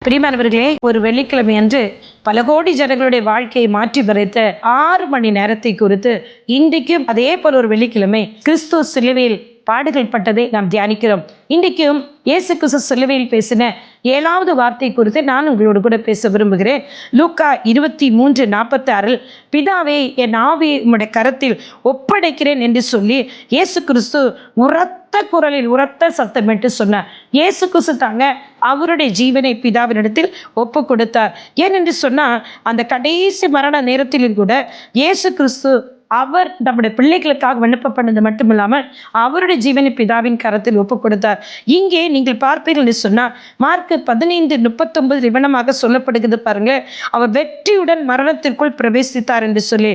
பிரியமானவர்களே, ஒரு வெள்ளிக்கிழமை அன்று பல கோடி ஜனங்களுடைய வாழ்க்கையை மாற்றி வரைத்த 6 மணி நேரத்தை குறித்து இன்றைக்கும் அதே போல ஒரு வெள்ளிக்கிழமை கிறிஸ்து சிலுவையில் பாடுகள் பட்டதை நாம் தியானிக்கிறோம். இன்றைக்கும் இயேசு கிறிஸ்து சிலுவையில் பேசின 7வது வார்த்தை குறித்து நான் உங்களோடு கூட பேச விரும்புகிறேன். லூக்கா 23:46 பிதாவே, என் ஆவியை உம்முடைய கரத்தில் ஒப்படைக்கிறேன் என்று சொல்லி இயேசு கிறிஸ்து உரத்த குரலில் உரத்த சத்தமிட்டு சொன்னார். இயேசு கிறிஸ்து தாங்க அவருடைய ஜீவனை பிதாவினிடத்தில் ஒப்பு கொடுத்தார். ஏனென்று சொன்னால், அந்த கடைசி மரண நேரத்திலும் கூட இயேசு கிறிஸ்து அவர் நம்முடைய பிள்ளைகளுக்காக விண்ணப்பம் பண்ணது மட்டுமில்லாமல் அவருடைய ஜீவனை பிதாவின் கரத்தில் ஒப்பு கொடுத்தார். இங்கே நீங்கள் பார்ப்பீர்கள் என்று சொன்னால், மார்க் 15:39 விவனமாக சொல்லப்படுகிறது பாருங்க. அவர் வெற்றியுடன் மரணத்திற்குள் பிரவேசித்தார் என்று சொல்லி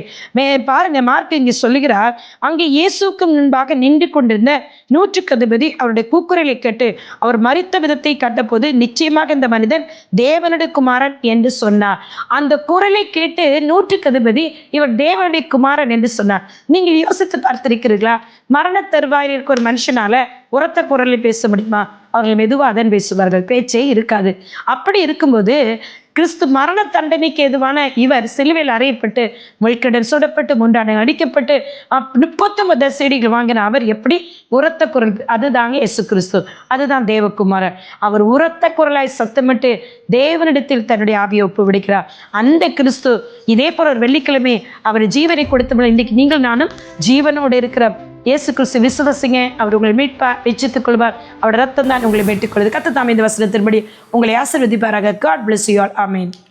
பாருங்க. மார்க் இங்கே சொல்லுகிறார், அங்கே இயேசுக்கு முன்பாக நின்று கொண்டிருந்த நூற்றுக்கு அதிபதி அவருடைய கூக்குரலை கேட்டு அவர் மரித்த விதத்தை கண்டபோது, நிச்சயமாக இந்த மனிதன் தேவனுடைய குமாரன் என்று சொன்னார். அந்த குரலை கேட்டு நூற்றுக்கு அதிபதி இவர் தேவனுடைய குமாரன் என்று சொன்னார். நீங்கள் யோசித்து பார்த்திருக்கிறீர்களா? மரண தருவாயில் இருக்க ஒரு மனுஷனால உரத்த குரலில் பேச முடியுமா? அவர்கள் மெதுவாக தான் பேசுவார்கள், பேச்சே இருக்காது. அப்படி இருக்கும்போது கிறிஸ்து மரண தண்டனைக்கு எதுவான இவர் சிலுவையில் அறையப்பட்டு முள்கிடல் சுடப்பட்டு முண்டானை அடிக்கப்பட்டு 39 செடிகள் வாங்கின அவர் எப்படி உரத்த குரல்? அதுதாங்க இயேசு கிறிஸ்து, அதுதான் தேவகுமாரன். அவர் உரத்த குரலாய் சத்தமிட்டு தேவனிடத்தில் தன்னுடைய ஆவியை ஒப்பு விடுக்கிறார். அந்த கிறிஸ்து இதே போல ஒரு வெள்ளிக்கிழமை அவர் ஜீவனை கொடுத்த இன்றைக்கு நீங்கள் நானும் ஜீவனோடு இருக்கிற இயேசு கிறிஸ்து விசுவாசிங்க. அவர் உங்களை மீட்பார், வெற்றித்துக் கொள்வார். அவருடைய ரத்தம் தான் உங்களை மீட்டுக் கொள்வது. கர்த்தர் தாமே இந்த வசனத்தின்படி உங்களை ஆசீர்வதிப்பாராக. God bless you all. Amen.